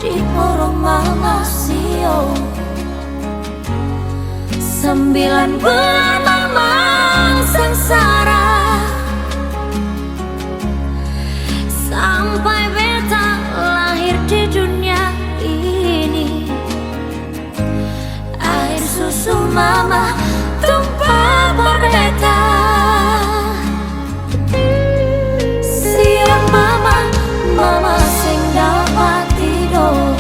di porong mama sio. 9 bulan mama sengsara sampai beta lahir di dunia ini. Air susu mama tumpah per beta. Siang mama sing dapat tidur.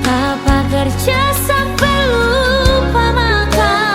Papa kerja sampai lupa makan.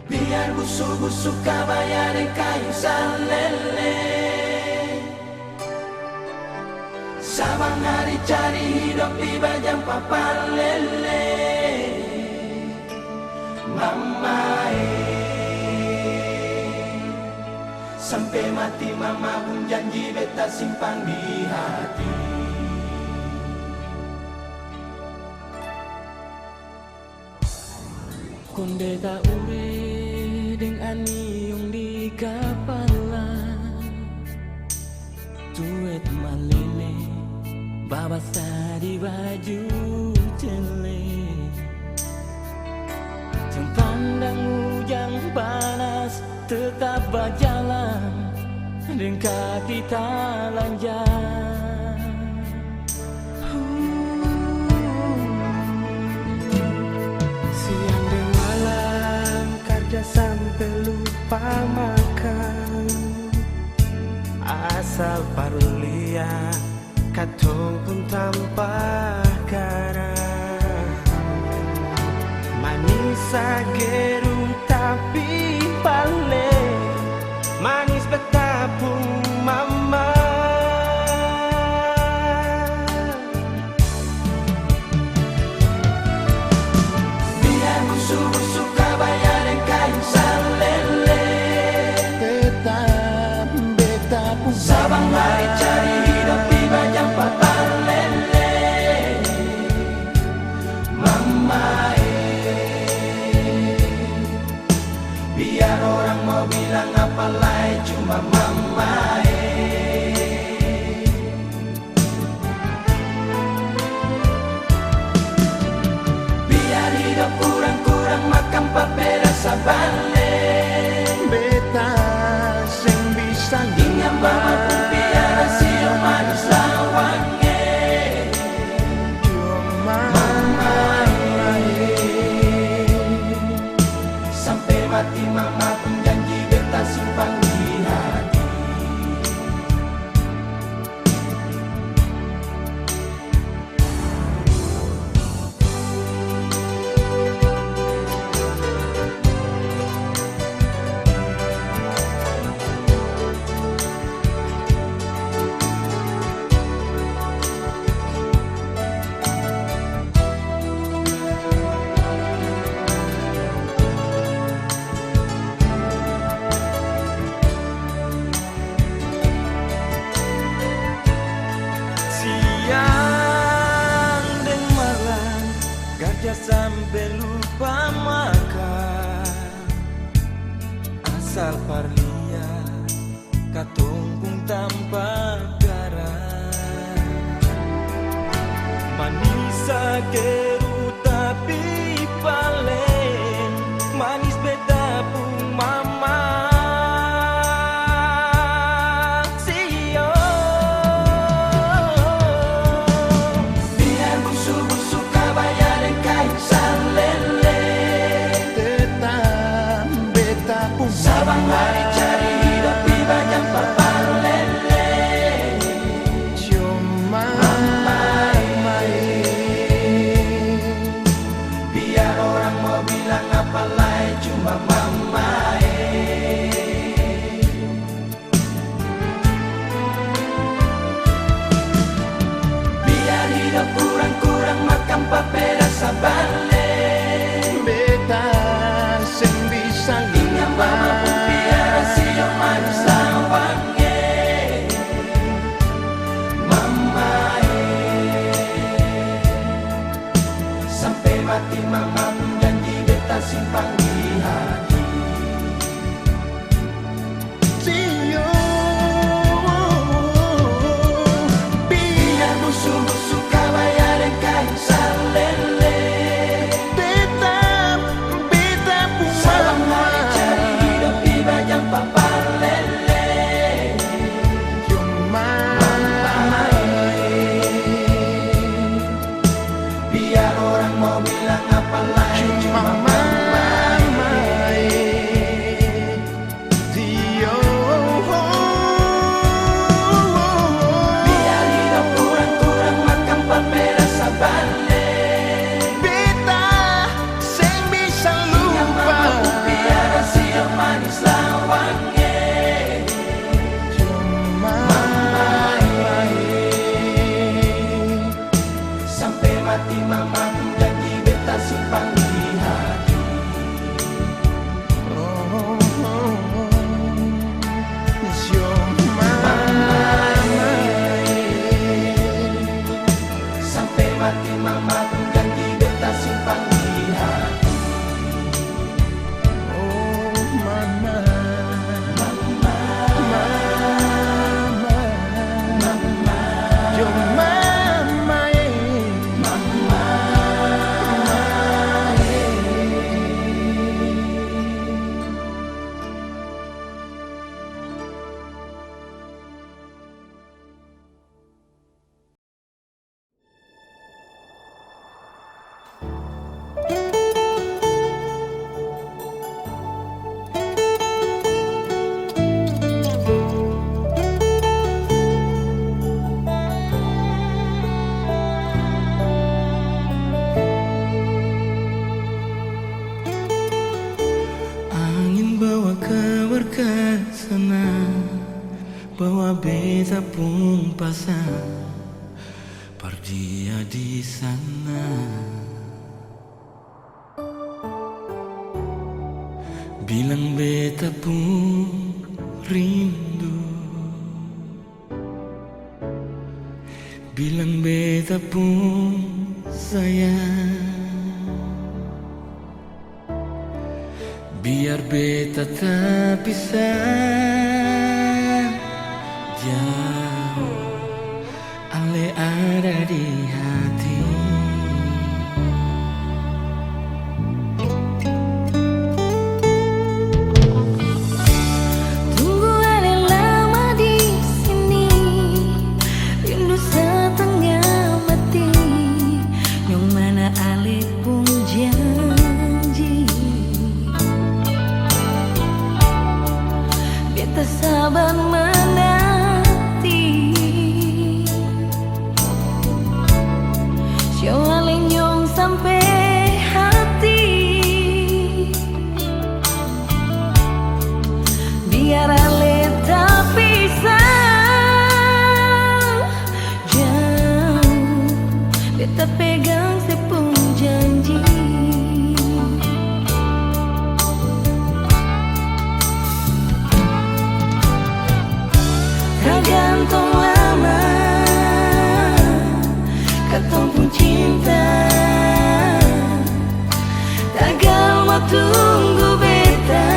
Biar busuk-busuk kabaya dan kayu salele, sabang hari cari hidup di bajang papan lele. Mama sampai mati mama pun janji beta simpan di hati. Konde tak ure deng aniung di kepala, tuet malele babasa di baju cele. Jam pandang hujan panas tetap berjalan dengan kaki telanjang. Siang dan malam kerja sampai lupa makan, asal parulia katong pun tanpa garam. Manis ageru tapi paling manis betapung mama. Biar busuk-busuk kabaya dan kayu salele, tetap betapung sabang hari cari hidup di bajang papan lele. Mama biar orang mau bilang apa lain cuma mama. Biar hidup kurang-kurang makan papeda sabale, beta sing bisa ingat mama pun biar sio manis lawange. Mama sampai mati mama pun janji beta simpan di hati. Siang dan malam kerja sampai lupa makan, asal parlia katumpung tanpa garam. Manis ageru tapi paling manis beda pun mama. Sabang hari cari hidup di bajang papan lele, cuma biar orang mau bilang apa lain cuma mama. Biar hidup kurang-kurang makan papeda sabale, beta sing bisa mama pun biar sio manis lawange. Mama sampai mati mama pun janji beta simpan di hati. Sio biar busuk-busuk kabaya dan kayu salele, tetap beta pun sabang hari cari hidup di bajang papan lele. Cuma biar orang mau bilang apa lain cuma mama. ke sana, bawa beta pun pasang perdia di sana. Bilang beta pun rindu, bilang beta pun sayang. Biar beta tak bisa jauh, ale ada di hati. Tunggu ale lama di sini, rindu setengah mati. Yang mana ale pun janji, beta sabar menanti. Siapa lenyong sampai hati, biar ale tak bisa jauh, beta pegang sepung janji. Tergantung lama katong pun cinta, tagal mau tunggu beta.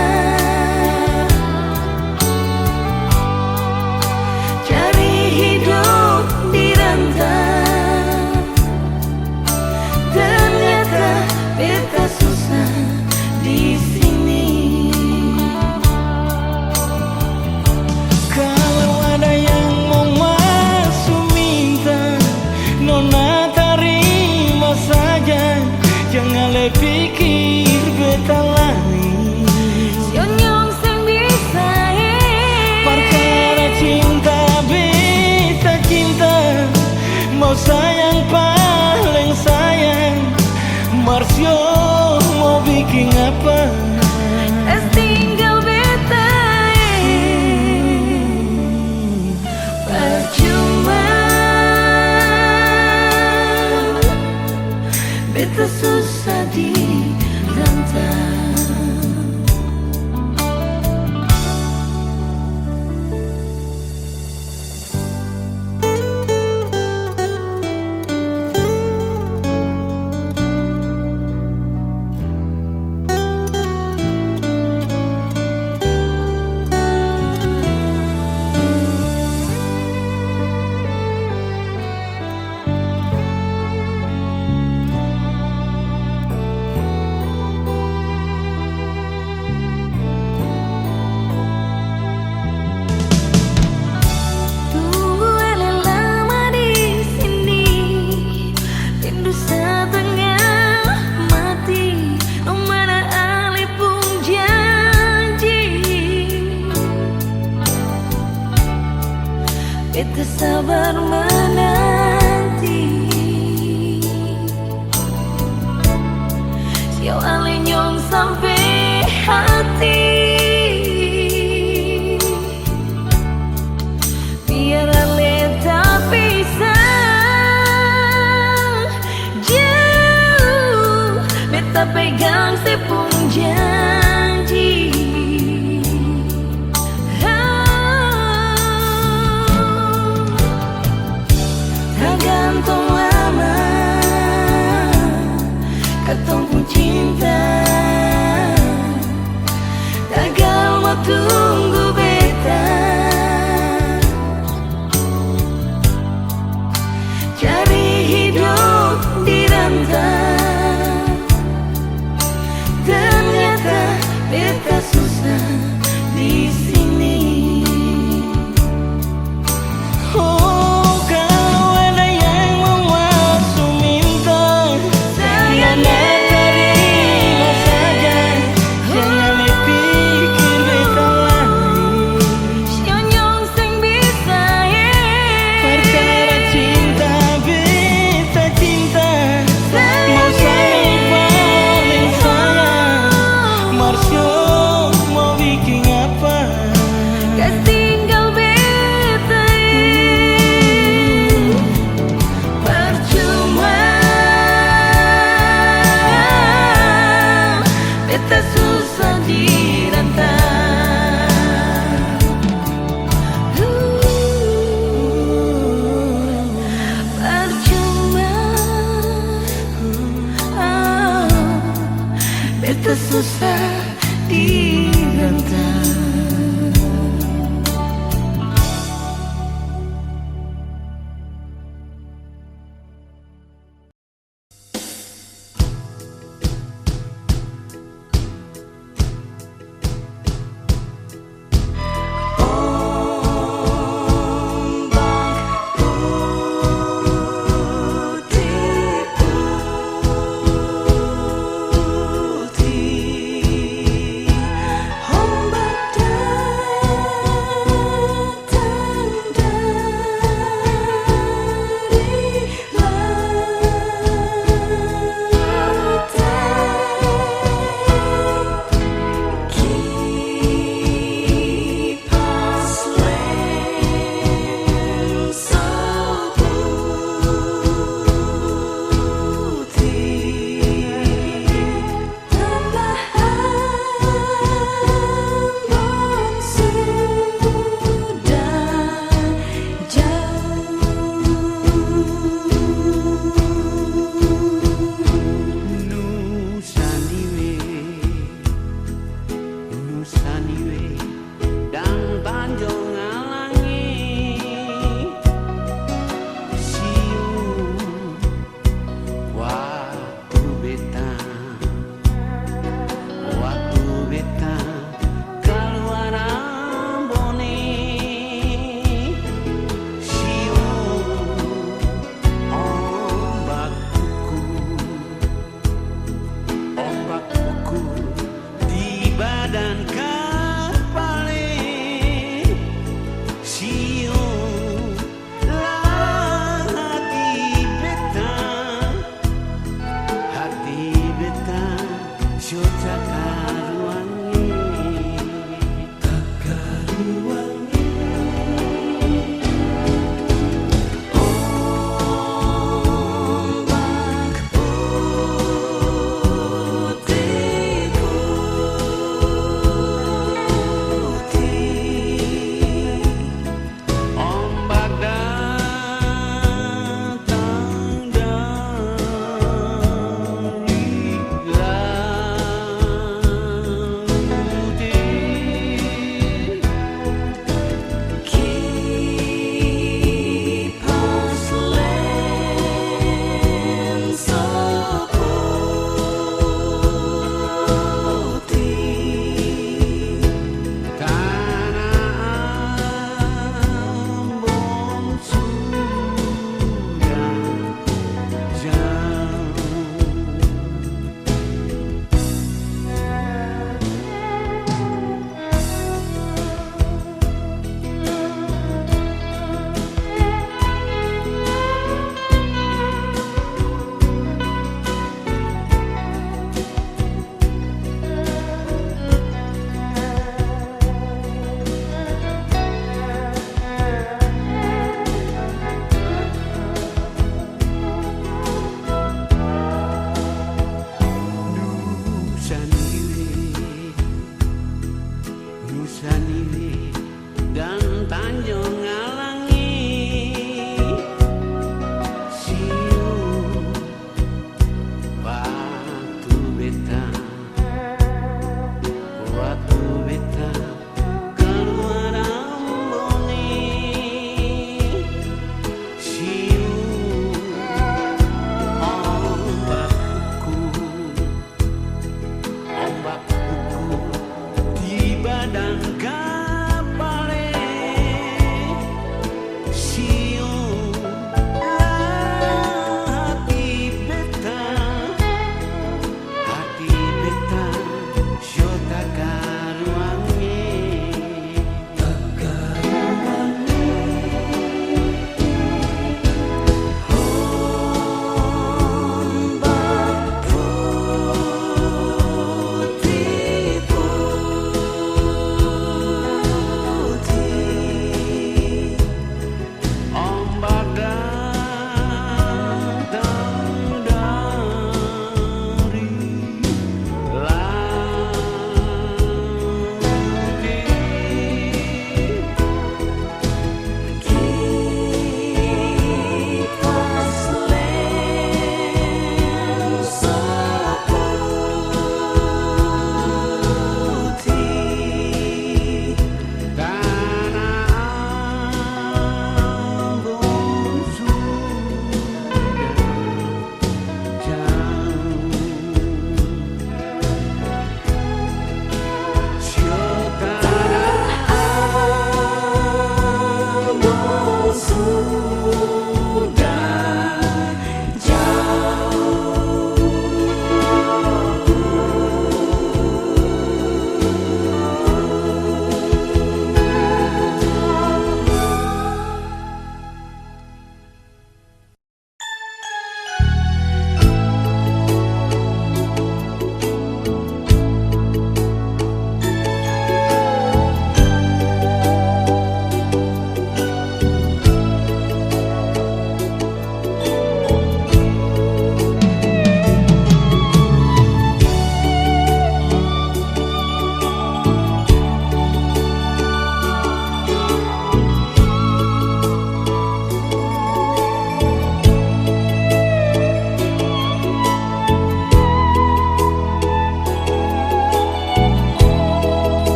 Cari hidup di rantau, ternyata beta susah di sini. Kalau ada yang mau masuk minta, nona terima saja, jangan le pikir beta lain. Sionyong seng bisa Perkara cinta beta cinta, mau sayang paling sayang. Marsio mau bikin apa? es tinggal beta percuma. Beta susah di rantau. Tunggu ale lama di sini, rindu setengah mati. Mana ale pun janji, beta sabar menanti. Siau ale nyong sampai hati, biar ale tak bisa jauh, beta pegang sepung janji. Tergantung lama katong pun cinta, tagal mau tunggu beta. Cari hidup di rantau, ternyata beta susah di sini. Oh, kalau ada yang mau masuk minta, Sayang nona terima saja, jangan le pikir beta lain. sionyong seng bisa Perkara cinta beta cinta, mau sayang paling sayang. Marsio mau bikin apa? badan kapale siung lah hati beta syota karuangi Nusanili dan Tanjung Ngalangi siung waktu beta keluar amboni siung ombak pukul di badan kapale siung lah hati beta syota karuangi ombak datang dari laut.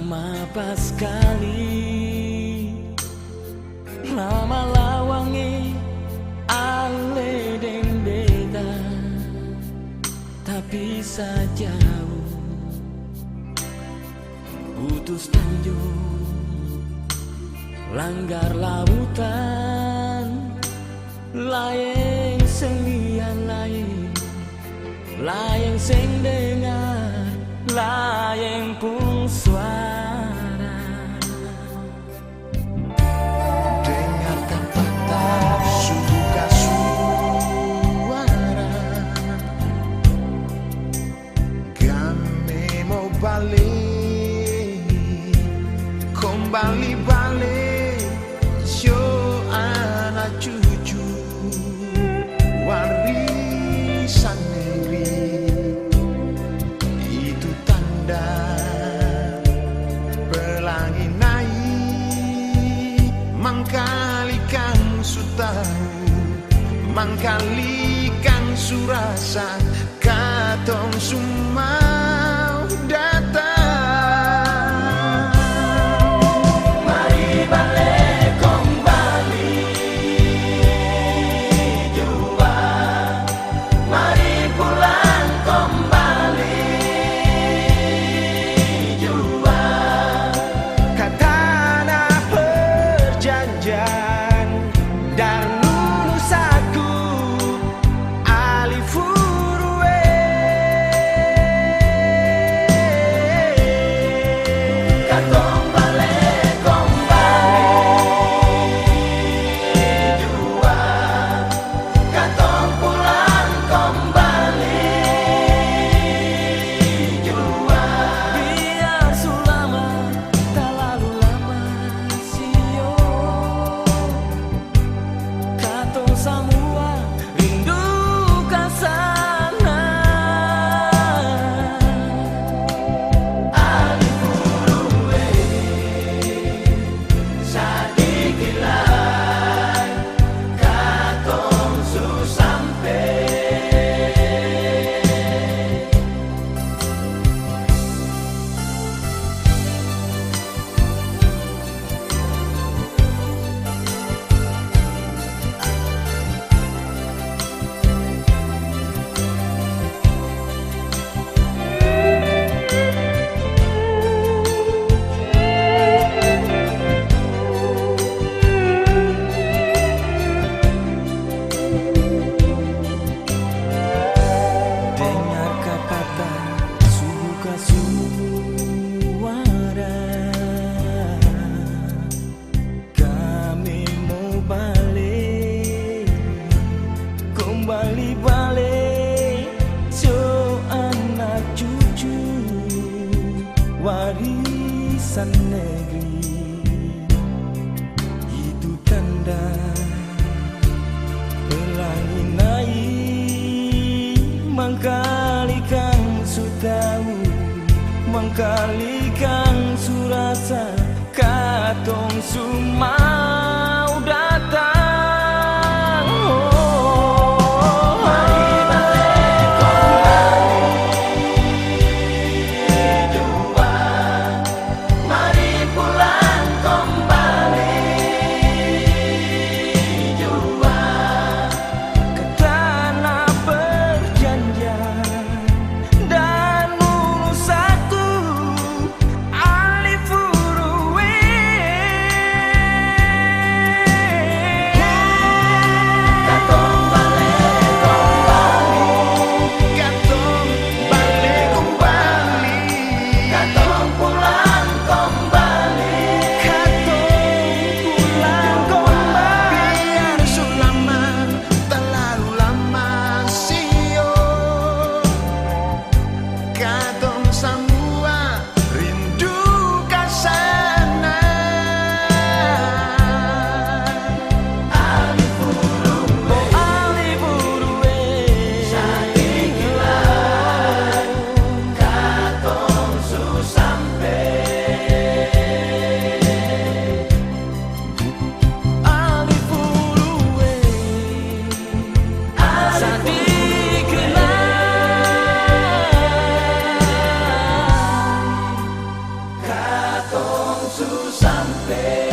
lama pas sekali, lama lawangi ale den beta, tapi sajauh putus tanjung langgar lautan, layang sing liyan layang sing dengar, layang pun suara. Dengarkan patah suka suara, kami mau balik, kembali balik, show anak cucu warisan negeri. Itu tanda pelangi naik, mangkali kang su tahu, mangkali kang su rasa, katong sumau datang. Mari balik kembali jua, mari pulang kembali jua, ke tanah perjanjian dan nusaku Alifurwe. Katong balik kembali jua, katong pulang kembali jua. Biar sulama tak lalu lama sio, katong samua rindu ka sana. Alifurwe sadikilan, katong su sampai. Dengar kata suka suara, kami mau balik, kembali balik, so anak cucu warisan negeri. Itu tanda pelangi naik, mangkali kang su tahu, mangkali kang su rasa, katong su mau datang. Mari balik kembali jua, mari pulang kembali jua, Ke tanah perjanjian dan nusaku waktu sampai.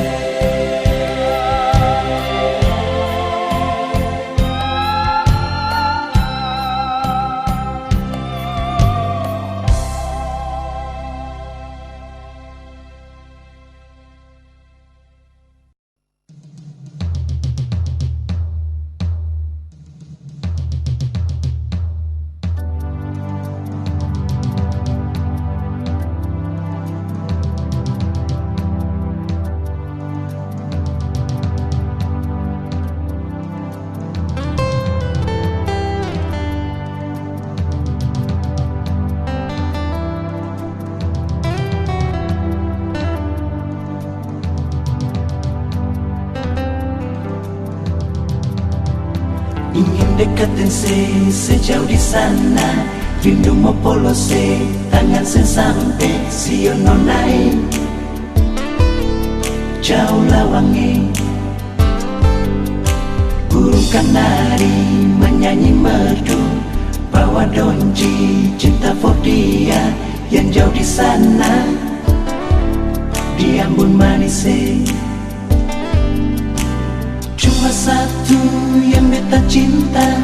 Ingin dekatin sejauh di sana, rindu mau polose, tangan sen sampai sio nonai. Jauh lawangi, burung kanari menyanyi merdu, bawa donji cinta for dia yang jauh di sana, di Ambon manis. Cuma satu yang beta cinta,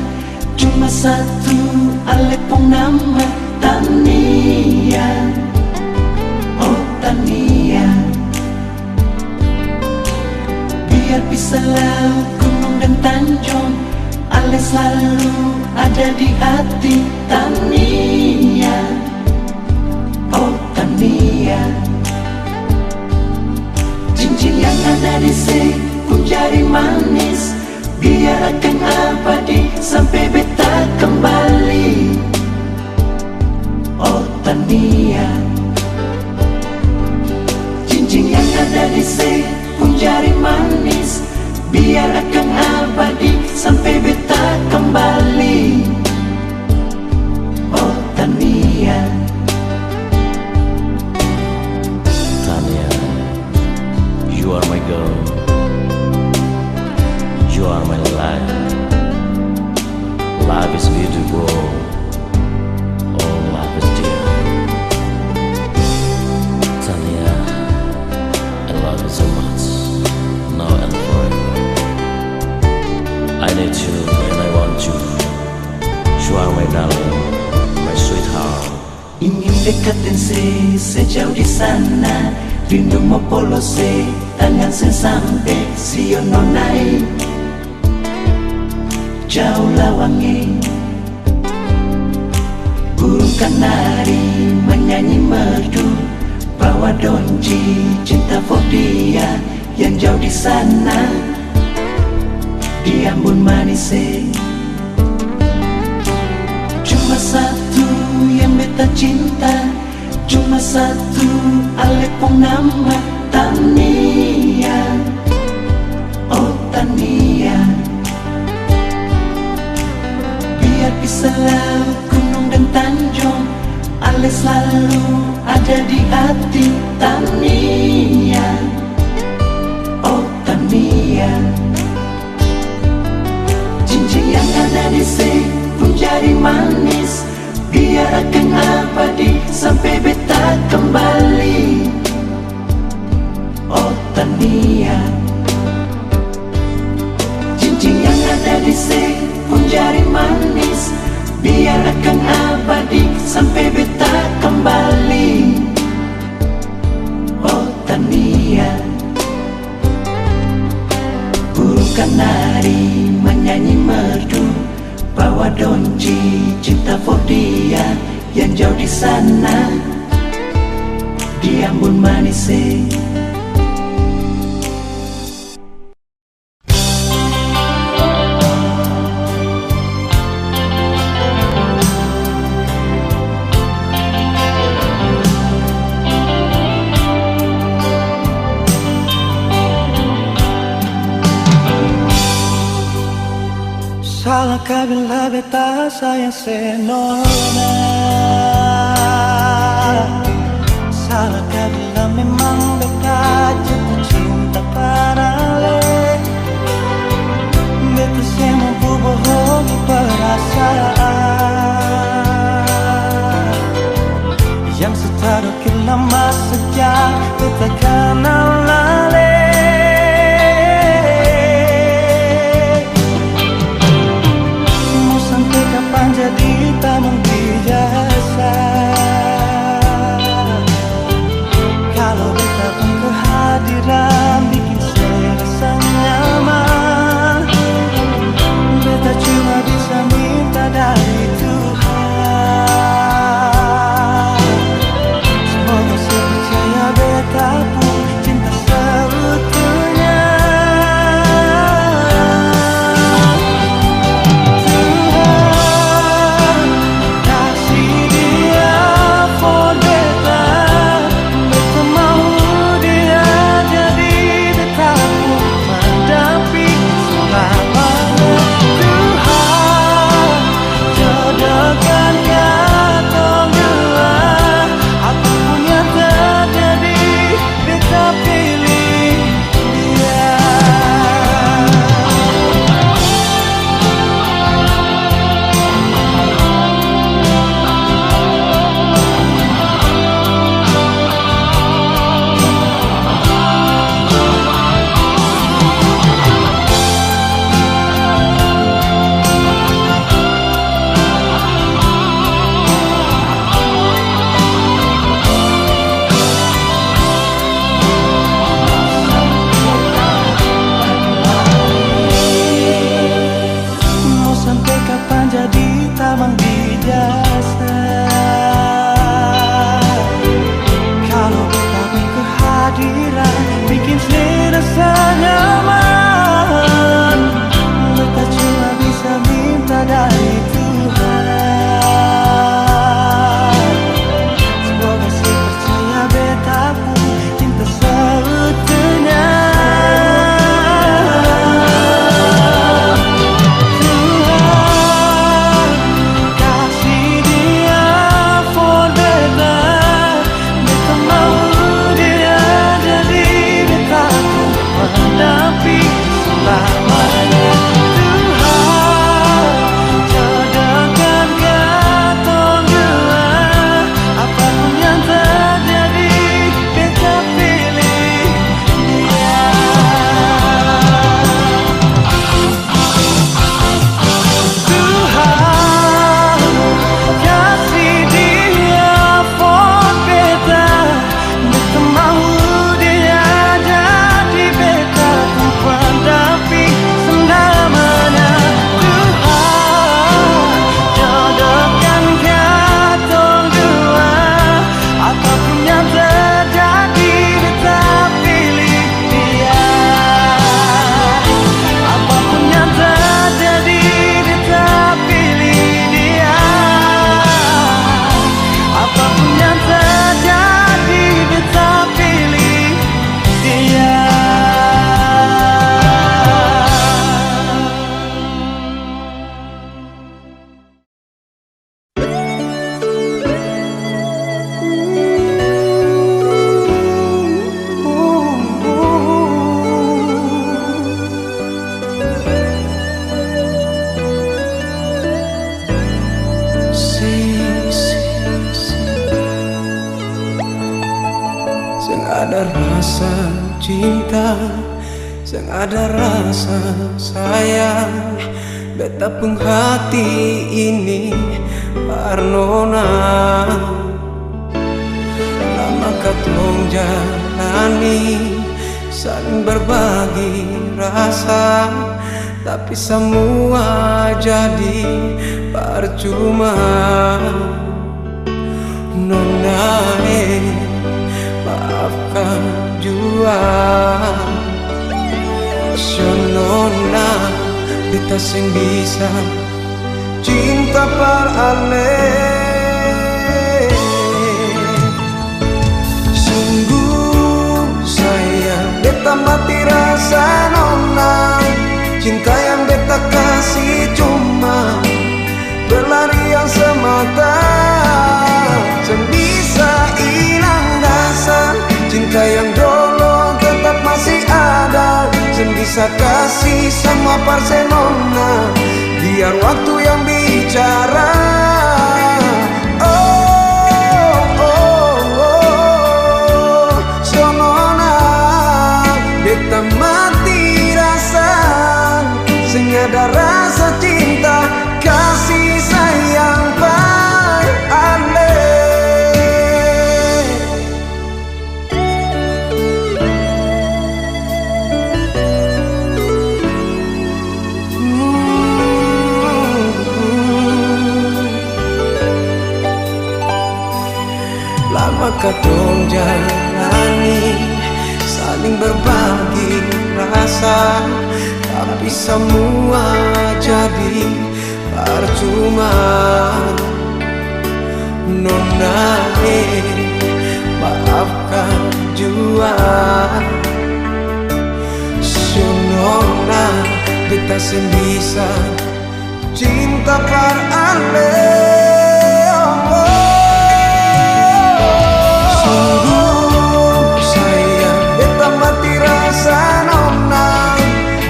cuma satu alepong nama Tania. Oh Tania, biar bisa laut, gunung dan tanjung, Ale selalu ada di hati Tania. Oh Tania, cincin yang ada di pun jari manis, biar akan abadi sampai beta kembali. Oh Tania, cincin yang ada di pun jari manis, biar akan abadi sampai beta kembali. Oh Tania, Tania, you are my girl. You are my life. Life is beautiful. Oh, life is dear. Tania, I love you so much. Now and forever. I need you and I want you. You are my darling, my sweetheart. ingin dekatin sejauh di sana, rindu mau polose, tangan sen sampai sio nonai. Jauh lawangi, burung kanari menyanyi merdu, bawa donji cinta for dia yang jauh di sana, di Ambon manis. Cuma satu yang beta cinta, cuma satu alepong nama Tania. Oh Tania, biar bisa laut, gunung dan tanjung, Ale selalu ada di hati Tania. Oh Tania, cincin yang ada di pun jari manis, biar akan abadi sampai beta kembali. Oh Tania, cincin yang ada di pun jari manis, biar akan abadi sampai beta kembali. Oh Tania, burung kanari menyanyi merdu, bawa donji cinta for dia yang jauh di sana, di Ambon manis. Salahkah bila beta sayang senona? Salahkah bila memang beta jatuh cinta padale? Beta semua bohongi perasaan yang setelah lama sejak beta kenal. bikin serasa nyaman. Beta cuma bisa minta dari Tuhan. Semoga si percaya betaku cinta seutuhnya. Tuhan kasih dia for beta. Beta mau dia jadi betaku pendamping selamanya. Tuhan jodohkan katong dua, apapun yang terjadi beta pilih dia. Tuhan kasih dia for beta. Beta mau dia jadi betaku pendamping selamanya. Tuhan jodohkan katong dua, apapun yang terjadi beta pilih dia. Apapun yang terjadi beta pilih dia. Apapun yang terjadi beta pilih dia. Sing ada rasa cinta, sing ada rasa sayang. Beta pun hati ini Arnona. Lama katong jalani, saling berbagi rasa, tapi semua jadi percuma. Nona maafkan jua. Sonona beta sing bisa cinta par ale. Sungguh sayang beta mati rasa nona. Cinta yang beta kasih cuma berlarian semata, tak bisa hilang dasar. Cinta yang dulu tetap masih ada, tak bisa kasih semua Barcelona. Biar waktu yang bicara. Oh, oh, oh, Sonona beta mati rasa, sing ada rasa cinta kasih sayang par ale. Lama katong jalani, saling berbagi rasa, tapi semua jadi percuma. Nona maafkan jua. Sonona beta sing bisa cinta par ale. Sungguh sayang beta mati rasa nona.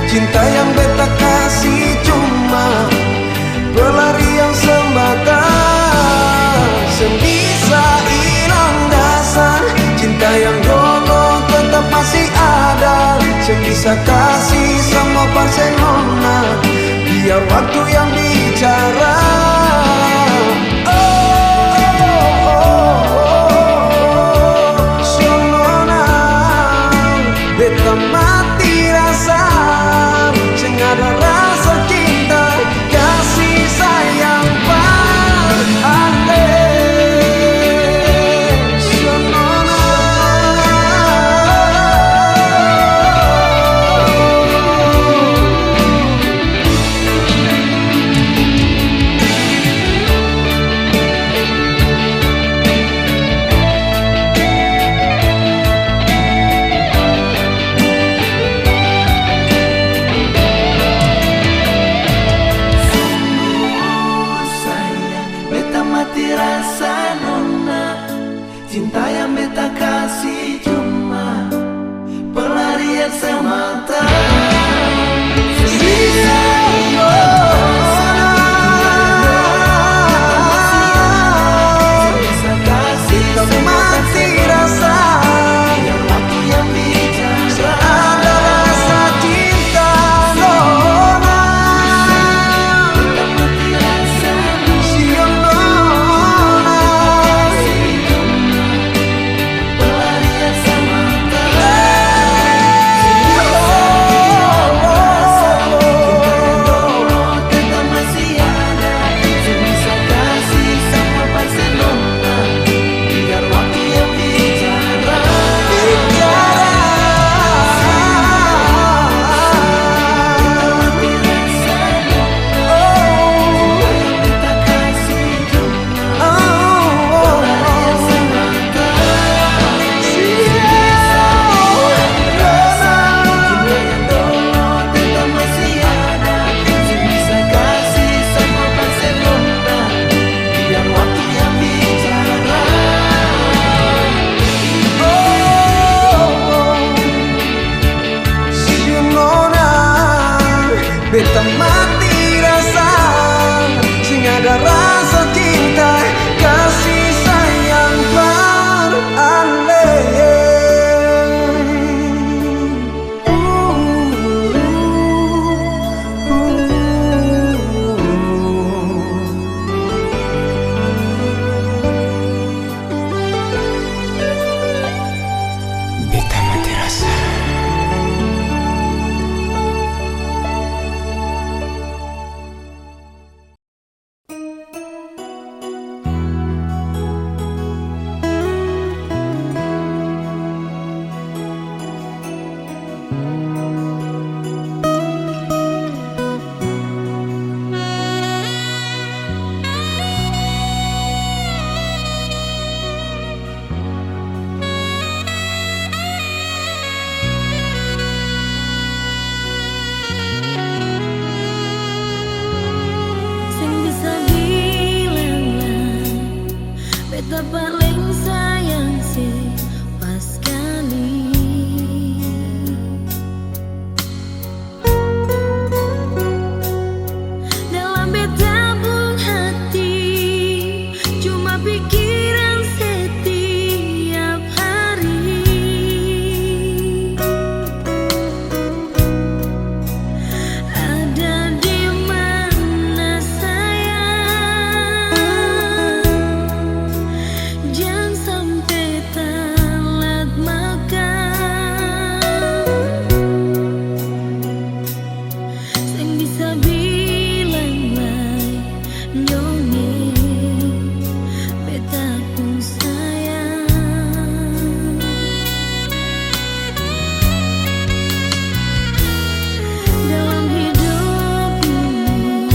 Cinta yang beta kasih cuma pelarian semata, tak bisa hilang dasar. Cinta yang dulu tetap masih ada, tak bisa kasih semua Barcelona. Biar waktu yang bicara. Beta mati rasa, sing ada rasa cinta kasih sayang par ale. Sonona beta mati rasa sing ada rasa cinta kasih sayang beralih. Beta mati rasa. Sing bisa bilang lah, beta paling sayang sih pas kali. Dalam beta bung hati, cuma pikiran setiap hari. Ada di mana sayang, jangan sampai telat makan. Sing bisa bilang lah, nyonge beta pun sayang. Dalam hidup ini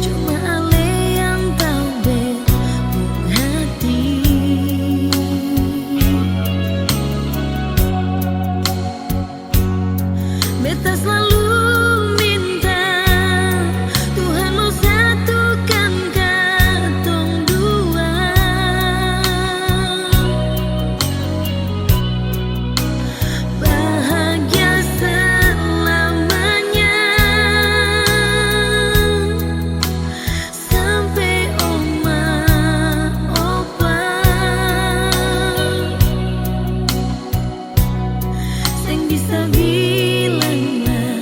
cuma ale yang tahu bebung hati. Beta selalu minta Tuhan mau satukan katong dua. Bahagia selamanya sampai oma opa. Sing bisa bilang lah,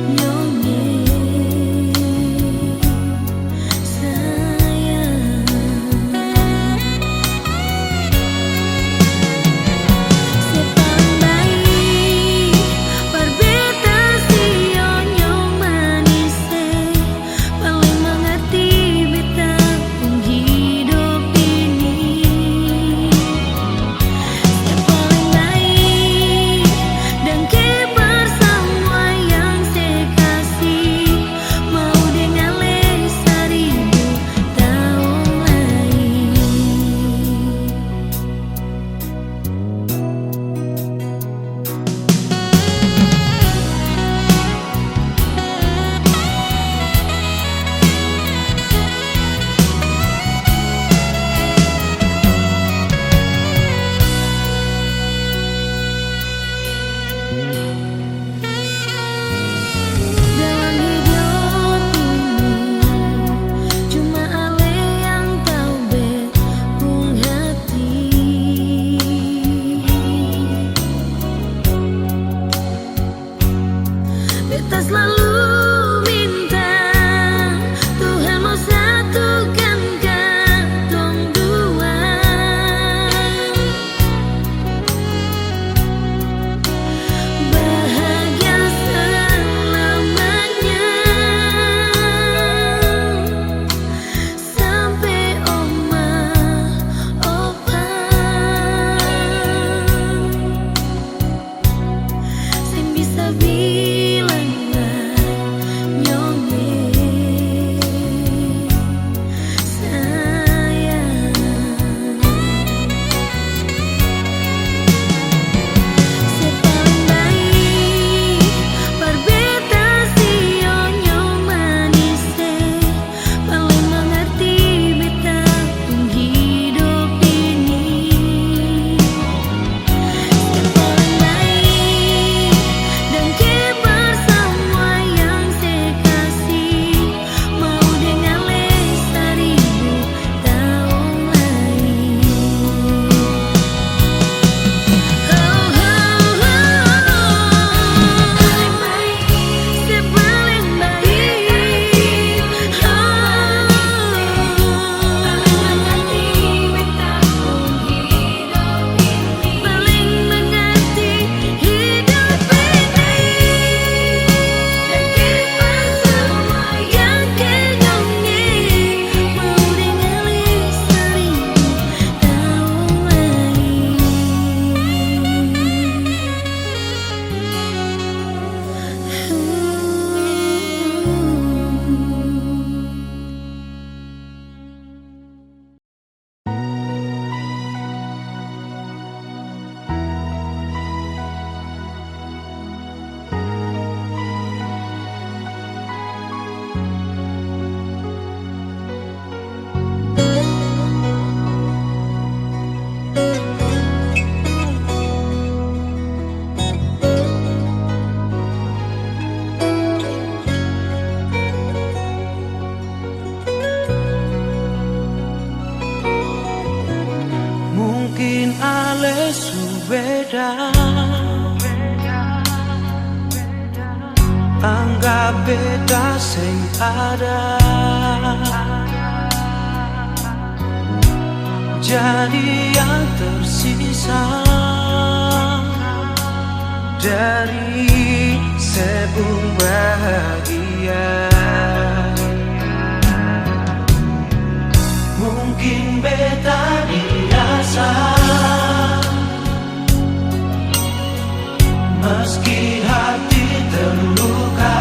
nyonge sayang. Sepandai parbeta sio nyong manise, paling mengerti beta pun hidup ini. Yang paling baik dan kibar semua yang saya kasih, mau dengan lesa 1000 tahun lagi. Dalam hidup ini cuma ale yang tahu bebung hati. Beta selalu minta Tuhan mau satukan katong dua. Bahagia selamanya sampai oma opa. Sing bisa bilang lah, Anggap beda sing ada, jadi yang tersisa dari sebuah bahagia. Mungkin beta dirasa, meski hati terluka,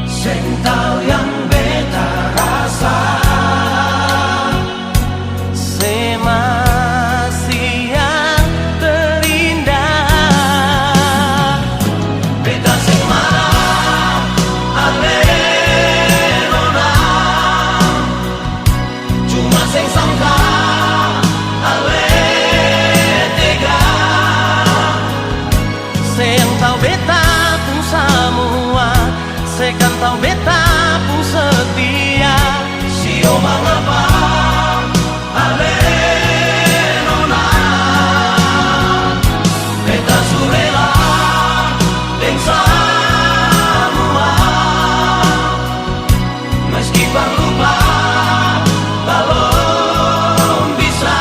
sing tahu yang beta rasa, masih yang terindah. beta sing marah, ale nona, cuma sing sangka, ale tega. Yang tahu beta pun semua, saya kan tahu beta pun setia. Sio mengapa, ale nona, beta surela deng semua, meski berlupa belum bisa.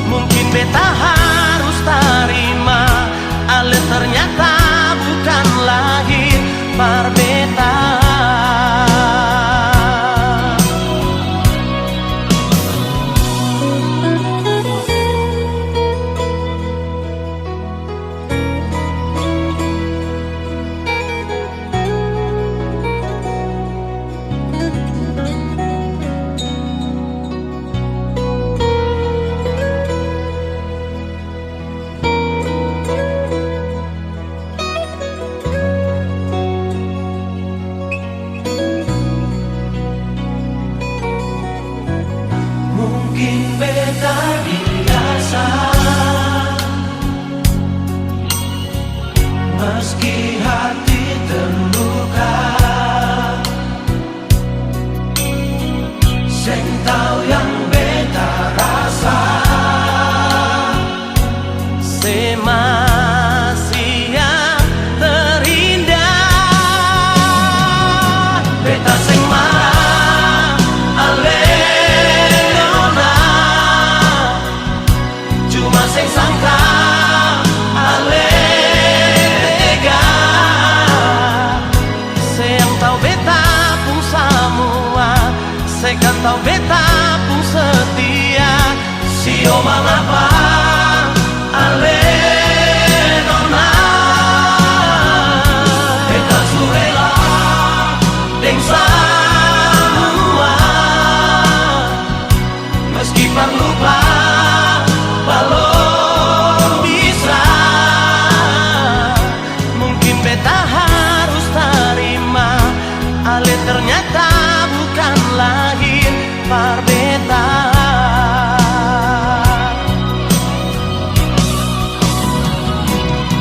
Mungkin beta harus terima, ale ternyata bukan lahir par beta. Mungkin beta dirasa, meski hati terluka, sing tahu yang beta rasa, Masih yang terindah. beta sing marah, ale nona, cuma sing sangka, ale tega. Yang tahu beta pun semua, saya kan tahu beta pun setia. Sio mengapa, ale nona, beta surela deng semua, meski berlupa belum bisa. Mungkin beta harus terima, ale ternyata bukan lahir par beta.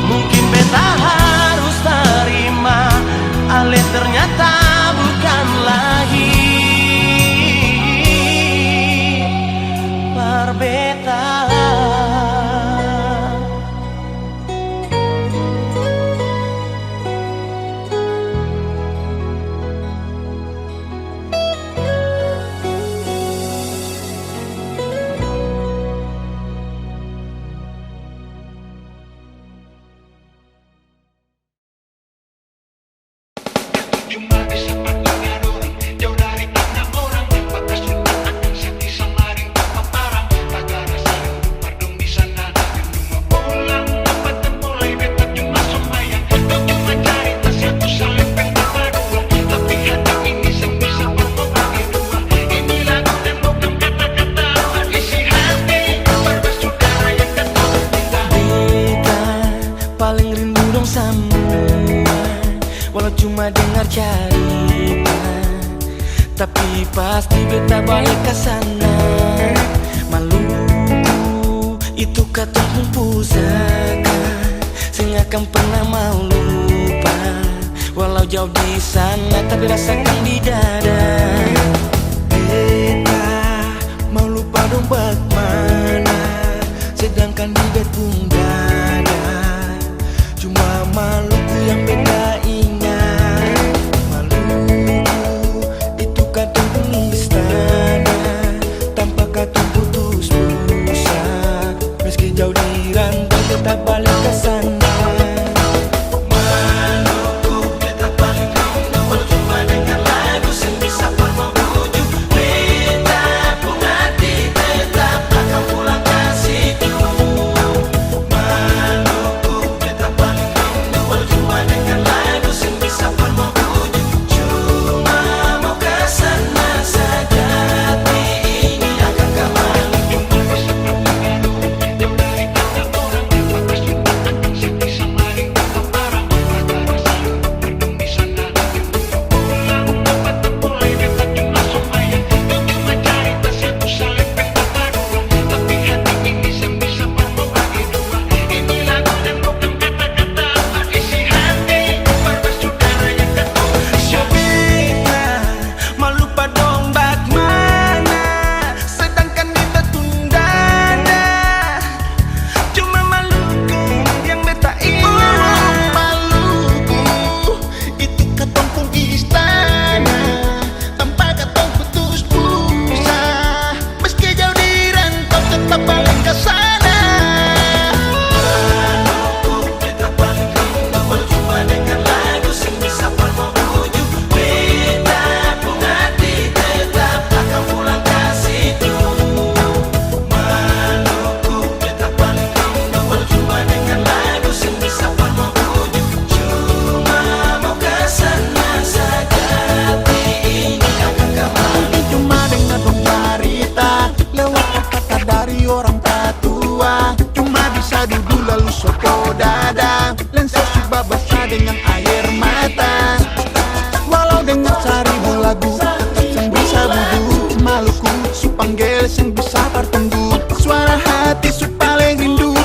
Mungkin beta harus terima, ale ternyata bukan lahir par beta. Cuma bisa pandangan orang jauh dari enam orang, batas hutan akan sakti samaring tanpa parang. Taga rasa hidup pardong di sana, yang cuma pulang tempatan mulai beta cuma sembahyang. Kau cuma cari tas satu saling berdua, tapi hati ini sang bisa berbagi dua. Ini lagu dan bukan kata-kata, isi hati bersaudara yang kata kita. Beta paling rindu dong semua, walau cuma dengar cerita, tapi pasti beta balik ke sana. Maluku itu kata pusaka, sing akan pernah mau lupa. Walau jauh di sana, tapi rasakan di dada. beta mau lupa dong bagaimana, sedangkan di pun dada. Cuma Maluku yang beda ingat. Maluku itu kadang penuh istana, tanpa kata putus puasa. Meski jauh di rantau tetap balik ke sana. Dengan air mata, walau dengar seribu lagu, tetap sang bisa budu. Maluku su panggil sang bisa bertenggu, suara hati su paling rindu.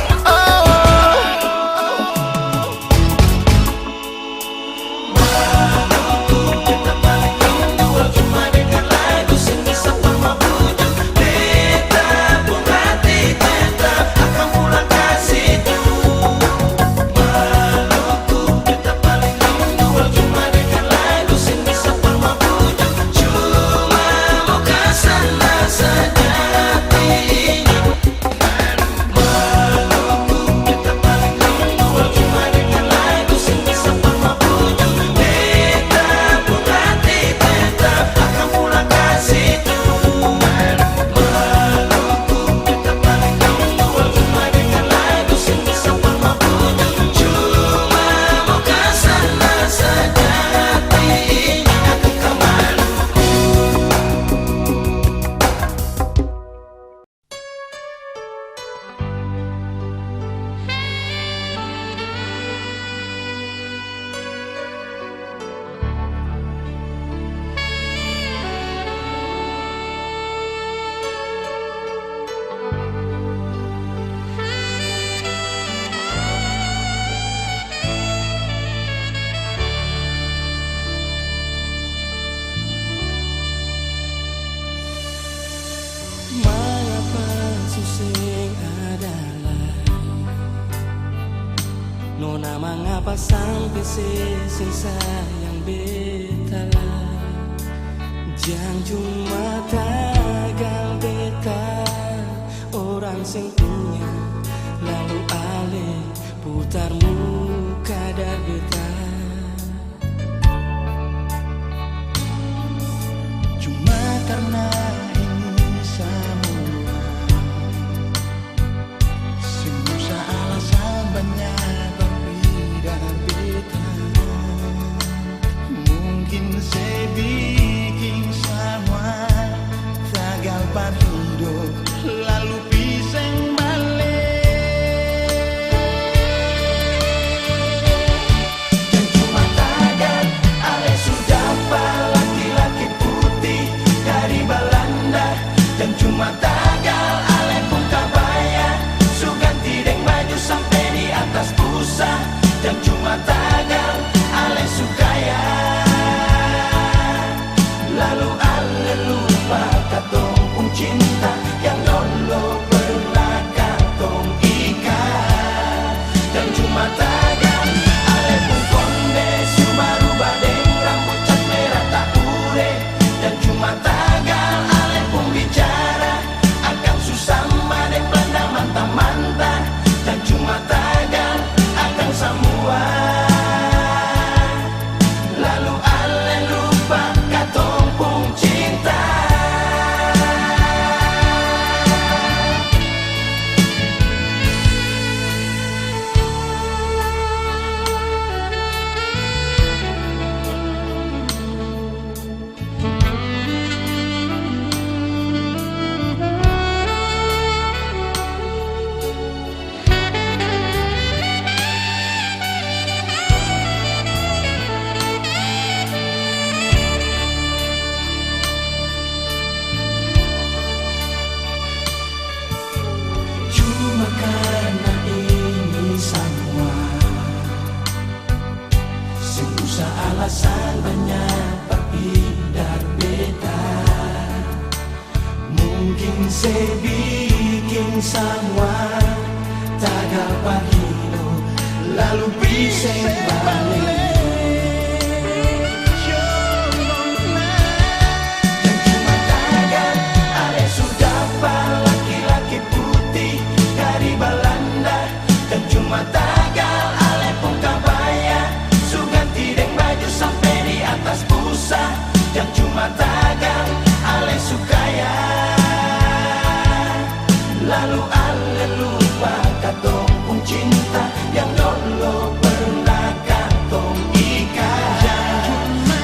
Nona mengapa sampai sing sayang betala, jangan cuma tagal beta orang sing punya, lalu alih putar muka dar beta. Cuma karena ini semua, semua alasan banyak berbeda beta. Mungkin saya bikin semua gagal pada hidup, lalu pisang balik. bisa bikin semua tagal pagino lalu bisa balik. Dan cuma tagal ale sudah laki-laki putih dari Belanda. Dan cuma tagal ale pun kabaya su ganti deng baju sampai di atas pusat. Dan cuma tagal ale sukaya lalu ale lupa katong pun cinta yang dulu pernah katong ikat.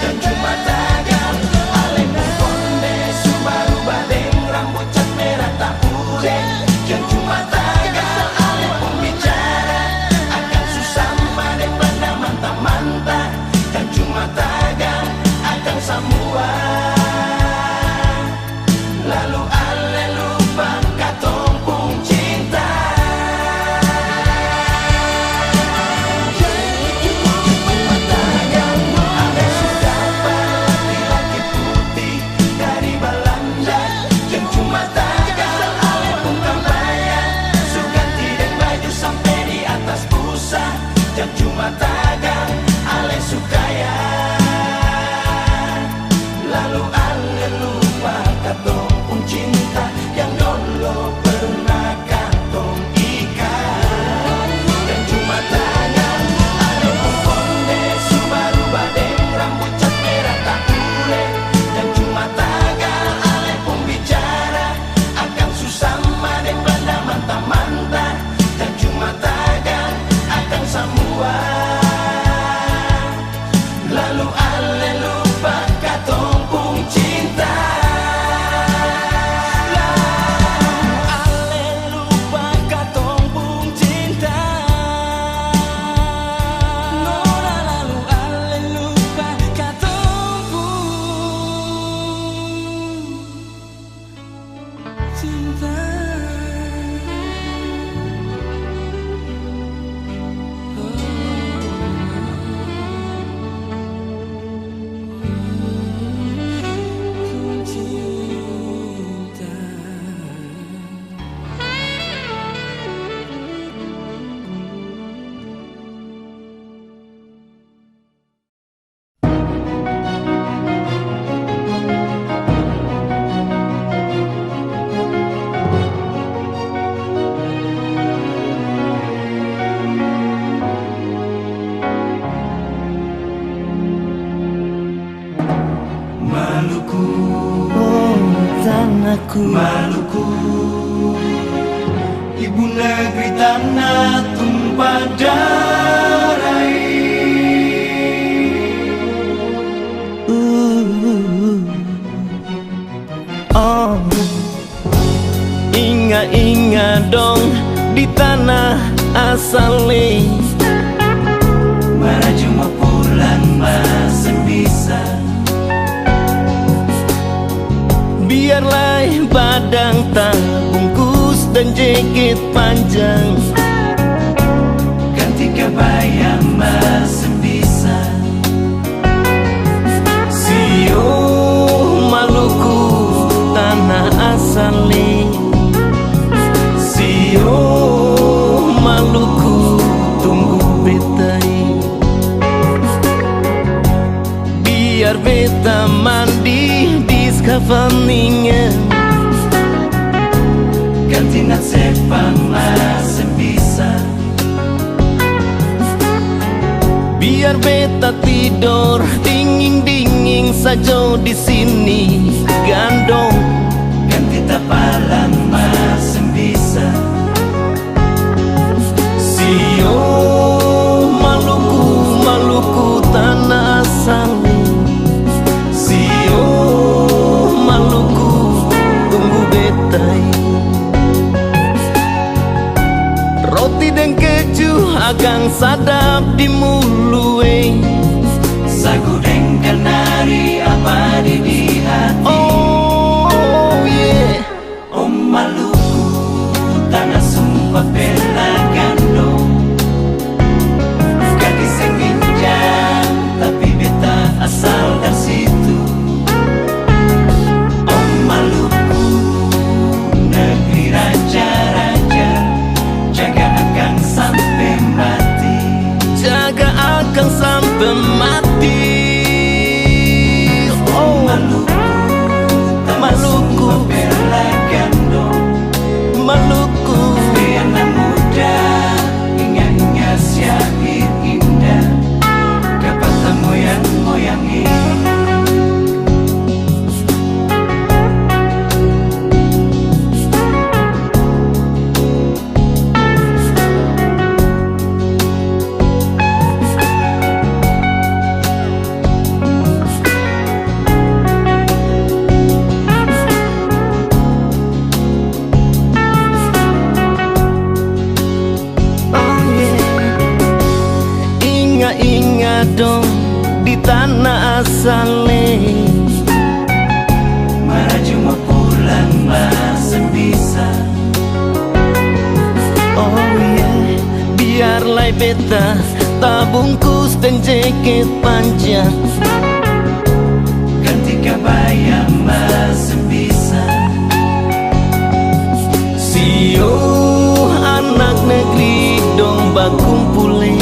Dan cuma tagal ale pun konde su baru badeng rambut cat merah tak pudeng. Dan cuma tagal ale pun bicara akan susah madeng pada mantap-mantap. Dan cuma tagal akan semua lalu ale lupa katong pun cinta. Cuma tagal ale sudah laki-laki putih dari Belanda. Dan cuma tagal ale pun kabaya su ganti deng baju sampai di atas pusat. Dan cuma tagal ale sukaya lalu ale lupa katong pun cinta yang dulu pernah katong ikat. Dan cuma tagal ale pun konde su baru badeng rambut cat merah tak pudeng. Dan cuma tagal ale pun bicara akan susah madeng pada mantap-mantap. Dan cuma tagal akan semua lalu ale lupa katong pun cinta. Ale lupa katong pun cinta. Nona lalu ale lupa katong pun cinta. Maluku, Oh tanahku, Maluku, ibu negeri tanah tumpah darah. oh Ingat-ingat dong di tanah asali. Mana cuma pulang masih bisa. Biarlah badang tak bungkus dan jaket panjang. Ganti kebaya masih bisa. Sio Maluku tanah asali. Sio Maluku tunggu betai. Biar beta mandi di skavaningan. Ganti nak sepang masih bisa. Biar beta tidur dingin-dingin saja di sini gandong. Ganti tapalan masih bisa. Sio Maluku, Maluku tanah asali. Sio Maluku tunggu betai. Roti dan keju akan sadap di mulue. Sagu dan kenari apa di hati. Oh yeah. Om Maluku tanah sumpah bela gandong. Gadis yang ginjal tapi beta asal dari situ. Om Maluku beta tabungkus dan jaket panjang. Ganti kabaya masih bisa. Sio anak negeri dong bakumpule.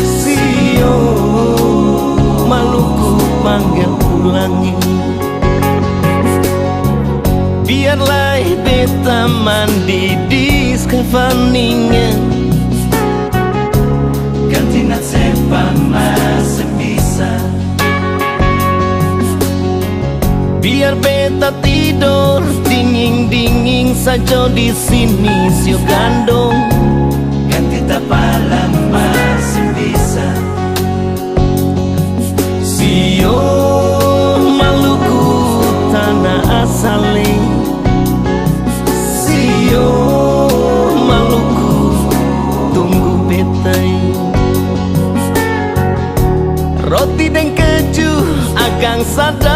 Sio Maluku panggil ulangi. Biarlah beta mandi di Skavaningen. Ganti nak sepa masih bisa. Biar beta tidur dingin-dingin saja di sini sio gandong. Ganti tapala masih bisa. Sio Maluku tanah asale. Sio Maluku tunggu betai. Roti dan keju agang sadar.